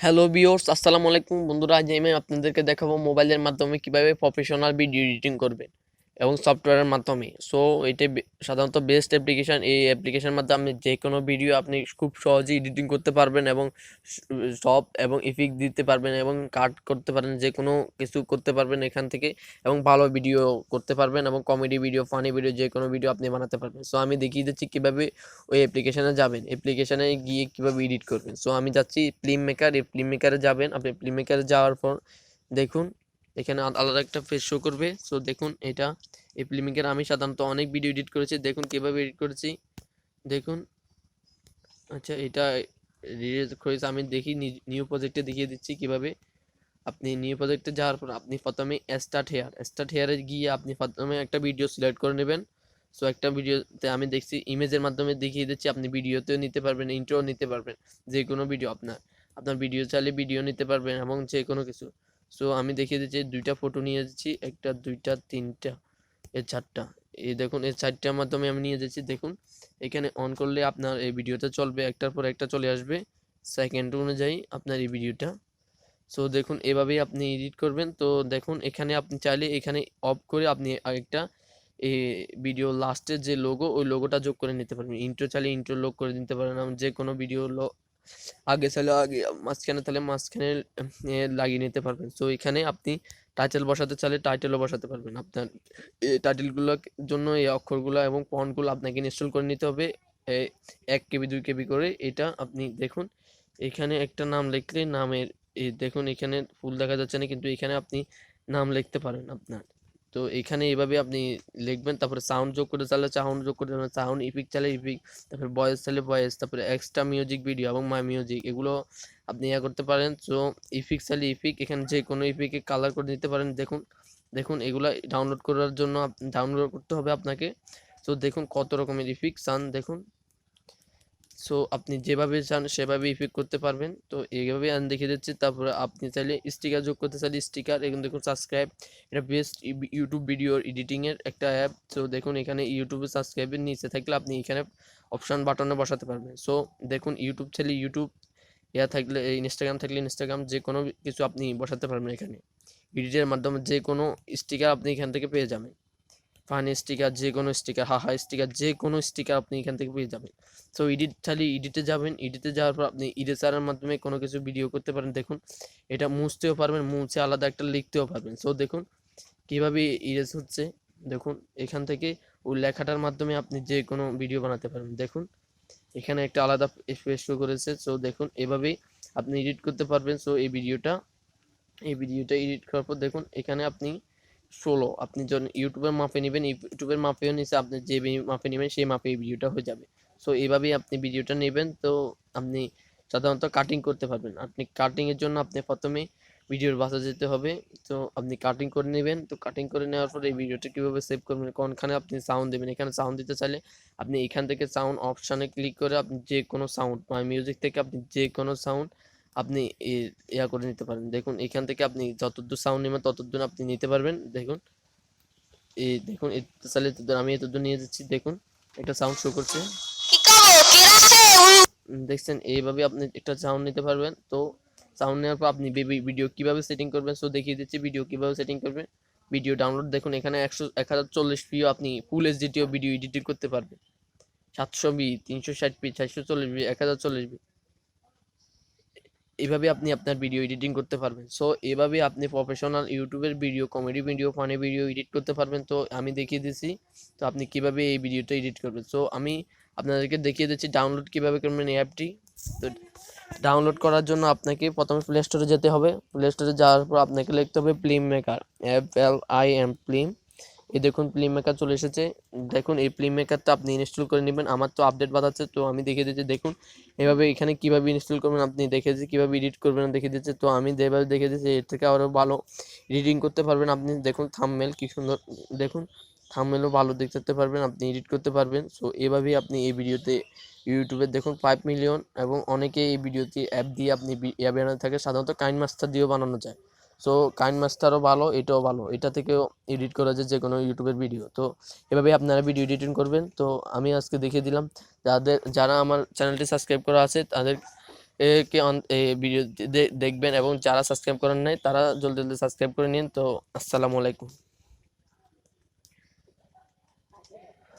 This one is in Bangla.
হ্যালো ভিউয়ার্স, আসসালামু আলাইকুম বন্ধুরা। আজ আমি আপনাদেরকে দেখাবো মোবাইলের মাধ্যমে কিভাবে প্রফেশনাল ভিডিও এডিটিং করবেন এবং সফটওয়্যারের মাধ্যমে। সো এটা সাধারণত বেস্ট অ্যাপ্লিকেশন। এই অ্যাপ্লিকেশনের মাধ্যমে আপনি যে কোনো ভিডিও আপনি খুব সহজেই এডিটিং করতে পারবেন এবং সব এবং ইফেক্ট দিতে পারবেন এবং কাট করতে পারেন, যে কোনো কিছু করতে পারবেন এখান থেকে এবং ভালো ভিডিও করতে পারবেন এবং কমেডি ভিডিও, ফানি ভিডিও, যে কোনো ভিডিও আপনি বানাতে পারবেন। সো আমি দেখিয়ে দিচ্ছি কীভাবে ওই অ্যাপ্লিকেশানে যাবেন, অ্যাপ্লিকেশানে গিয়ে কীভাবে এডিট করবেন। সো আমি যাচ্ছি ফিল্ম মেকার। এই ফিল্ম মেকারে যাবেন। আপনি ফিল্ম মেকারে যাওয়ার পর দেখুন এখানে আলাদা একটা পেজ শো করবে। সো দেখুন এটা এই ফিল্ম মেকারে আমি সাধারণত অনেক ভিডিও এডিট করেছি। দেখুন কীভাবে এডিট করেছি, দেখুন। আচ্ছা, এটা রিলিজ করেছে। আমি দেখি নিউ প্রজেক্টে দেখিয়ে দিচ্ছি কীভাবে। আপনি নিউ প্রজেক্টে যাওয়ার পর আপনি প্রথমে স্টার্ট হেয়ারে গিয়ে আপনি প্রথমে একটা ভিডিও সিলেক্ট করে নেবেন। সো একটা ভিডিওতে আমি দেখছি ইমেজের মাধ্যমে দেখিয়ে দিচ্ছি, আপনি ভিডিওতেও নিতে পারবেন, ইন্ট্রো নিতে পারবেন, যে কোনো ভিডিও আপনার ভিডিও চাইলে ভিডিও নিতে পারবেন এবং যে কোনো কিছু। সো আমি দেখিয়ে দিচ্ছি দুইটা ফটো নিয়ে যাচ্ছি, একটা, দুইটা, তিনটা, এই চারটা। এই দেখুন এই চারটার মাধ্যমে আমি নিয়ে যাচ্ছি। দেখুন এখানে অন করলে আপনার এই ভিডিওটা চলবে, একটার পর একটা চলে আসবে সেকেন্ড অনুযায়ী আপনার এই ভিডিওটা। সো দেখুন এভাবেই আপনি এডিট করবেন। তো দেখুন এখানে আপনি চাইলে এখানে অফ করে আপনি আরেকটা এই ভিডিও লাস্টের যে লোগো, ওই লোগোটা যোগ করে নিতে পারবেন। ইন্ট্রো চাইলে ইন্ট্রো লোগ করে দিতে পারেন। যে কোনো ভিডিও আগে চাইলে আগে, মাঝখানে তাহলে মাঝখানে লাগিয়ে নিতে পারবেন। সো এখানে আপনি টাইটেল বসাতে চাইলে টাইটেলও বসাতে পারবেন। আপনার এই টাইটেলগুলোর জন্য এই অক্ষরগুলো এবং ফন্টগুলো আপনাকে ইনস্টল করে নিতে হবে 1 KB 2 KB করে। এটা আপনি দেখুন এখানে একটা নাম লিখলে নামের এই দেখুন এখানে ফুল দেখা যাচ্ছে না, কিন্তু এখানে আপনি নাম লিখতে পারেন আপনার। তো এখানে এইভাবে আপনি লিখবেন। তারপরে সাউন্ড যোগ করতে চাইলে সাউন্ড যোগ করতে পারবেন, সাউন্ড ইফেক্ট চাইলে ইফেক্ট, তারপরে ভয়েস চাইলে ভয়েস, তারপরে এক্সট্রা মিউজিক ভিডিও এবং মাই মিউজিক, এগুলো আপনি করতে পারেন। সো ইফেক্ট চাইলে ইফেক্ট, এখানে যে কোনো ইফেক্টে কালার করে দিতে পারেন। দেখুন দেখুন এগুলো ডাউনলোড করার জন্য ডাউনলোড করতে হবে আপনাকে। সো দেখুন কত রকমের ইফেক্ট চান দেখুন। সো আপনি যেভাবে চান সেভাবে ইফেক্ট করতে পারবেন। তো এইভাবে আমি দেখিয়ে দিচ্ছি। তারপরে আপনি চাইলে স্টিকার যোগ করতে চাইলে স্টিকার, এখানে দেখুন সাবস্ক্রাইব, এটা বেস্ট ইউটিউব ভিডিও এডিটিংয়ের একটা অ্যাপ। সো দেখুন এখানে ইউটিউবে সাবস্ক্রাইবের নিচে থাকলে আপনি এখানে অপশান বাটনে বসাতে পারবেন। সো দেখুন ইউটিউব চাইলে ইউটিউব, থাকলে ইনস্টাগ্রাম থাকলে ইনস্টাগ্রাম, যে কোনো কিছু আপনি বসাতে পারবেন। এখানে এডিটের মাধ্যমে যে কোনো স্টিকার আপনি এখান থেকে পেয়ে যাবেন। ফানি স্টিকার, যে কোনো স্টিকার, হাহা স্টিকার, যে কোনো স্টিকার আপনি এখান থেকে পেয়ে যাবেন। সো এডিট চাইলে এডিটে যাবেন, এডিটে যাওয়ার পর আপনি ইরেজারের মাধ্যমে কোনো কিছু ভিডিও করতে পারেন। দেখুন এটা মুছতেও পারবেন, মুছে আলাদা একটা লিখতেও পারবেন। সো দেখুন কীভাবে ইরেজ হচ্ছে। দেখুন এখান থেকে ওই লেখাটার মাধ্যমে আপনি যে কোনো ভিডিও বানাতে পারবেন। দেখুন এখানে একটা আলাদা স্পেস শো করেছে। সো দেখুন এভাবেই আপনি এডিট করতে পারবেন। সো এই ভিডিওটা এডিট করার পর দেখুন এখানে আপনি 16 আপনি যখন ইউটিউবের মাপে নেবেন, ইউটিউবের মাপেও নিচে আপনি যে মাপে নেবেন সেই মাপে এই ভিডিওটা হয়ে যাবে। সো এইভাবেই আপনি ভিডিওটা নেবেন। তো আপনি সাধারণত কাটিং করতে পারবেন। আপনি কাটিংয়ের জন্য আপনি প্রথমে ভিডিওর বাসা যেতে হবে। তো আপনি কাটিং করে নেবেন। তো কাটিং করে নেওয়ার পর এই ভিডিওটা কীভাবে সেভ করবেন, কোনখানে আপনি সাউন্ড দেবেন, এখানে সাউন্ড দিতে চাইলে আপনি এখান থেকে সাউন্ড অপশানে ক্লিক করে আপনি যে কোনো সাউন্ড, মাই মিউজিক থেকে আপনি যে কোনো সাউন্ড আপনি করে নিতে পারেন। দেখুন এখান থেকে আপনি যতদূর সাউন্ড নেবেন ততদূর আপনি নিতে পারবেন। দেখুন দেখুন এতে চাইলে আমি এতদূর নিয়ে যাচ্ছি। দেখুন একটা সাউন্ড শো করছে, দেখছেন? এইভাবে আপনি একটা সাউন্ড নিতে পারবেন। তো সাউন্ড নেওয়ার পর আপনি ভিডিও কিভাবে সেটিং করবেন, সো দেখিয়ে দিচ্ছি ভিডিও কিভাবে সেটিং করবেন। ভিডিও ডাউনলোড দেখুন এখানে 1040p আপনি ফুল এইচডিও ভিডিও এডিটিং করতে পারবেন। 720p, 360p, 440p, 1040p, এভাবে আপনি আপনার ভিডিও এডিটিং করতে পারবেন। সো এভাবে আপনি প্রফেশনাল ইউটিউবের video, comedy video, funny video edit করতে পারবেন। তো আমি দেখিয়ে দিচ্ছি তো আপনি কিভাবে এই ভিডিওটা এডিট করবেন। সো আমি আপনাদেরকে দেখিয়ে দিচ্ছি ডাউনলোড কিভাবে করবেন এই অ্যাপটি। তো ডাউনলোড করার জন্য আপনাকে প্রথমে প্লে স্টোরে যেতে হবে। প্লে স্টোরে যাওয়ার পর আপনাকে লিখতে হবে ফিল্ম মেকার, FLIM ফিল্ম। এই দেখুন ফিল্ম মেকার চলে এসেছে। দেখুন এই ফিল্ম মেকারটা আপনি ইনস্টল করে নেবেন। আমার তো আপডেট বাতাচ্ছে, তো আমি দেখিয়ে দিচ্ছি। দেখুন এভাবে এখানে কীভাবে ইনস্টল করবেন আপনি দেখেছি, কীভাবে এডিট করবেন দেখিয়ে দিচ্ছে। তো আমি যেভাবে দেখে দিচ্ছি এর থেকে আরও ভালো এডিটিং করতে পারবেন আপনি। দেখুন থাম্বনেল কী সুন্দর, দেখুন থাম্বনেলও ভালো দেখতে পারবেন, আপনি এডিট করতে পারবেন। সো এভাবেই আপনি এই ভিডিওতে ইউটিউবে দেখুন 5 মিলিয়ন এবং অনেকে এই ভিডিওতে অ্যাপ দিয়ে আপনি বানাতে থাকে। সাধারণত কাইনমাস্টার দিয়েও বানানো যায়। সো কাইনমাস্টারও ভালো, এটাও ভালো, এটা থেকেও এডিট করা যায় যে কোনো ইউটিউবের ভিডিও। তো এভাবে আপনারা ভিডিও এডিটিং করবেন। তো আমি আজকে দেখিয়ে দিলাম। যারা আমার চ্যানেলটি সাবস্ক্রাইব করা আছে তাদের একে এই ভিডিও দেখবেন, এবং যারা সাবস্ক্রাইব করেন নাই তারা জলদি জলদি সাবস্ক্রাইব করে নিন। তো আসসালামু আলাইকুম।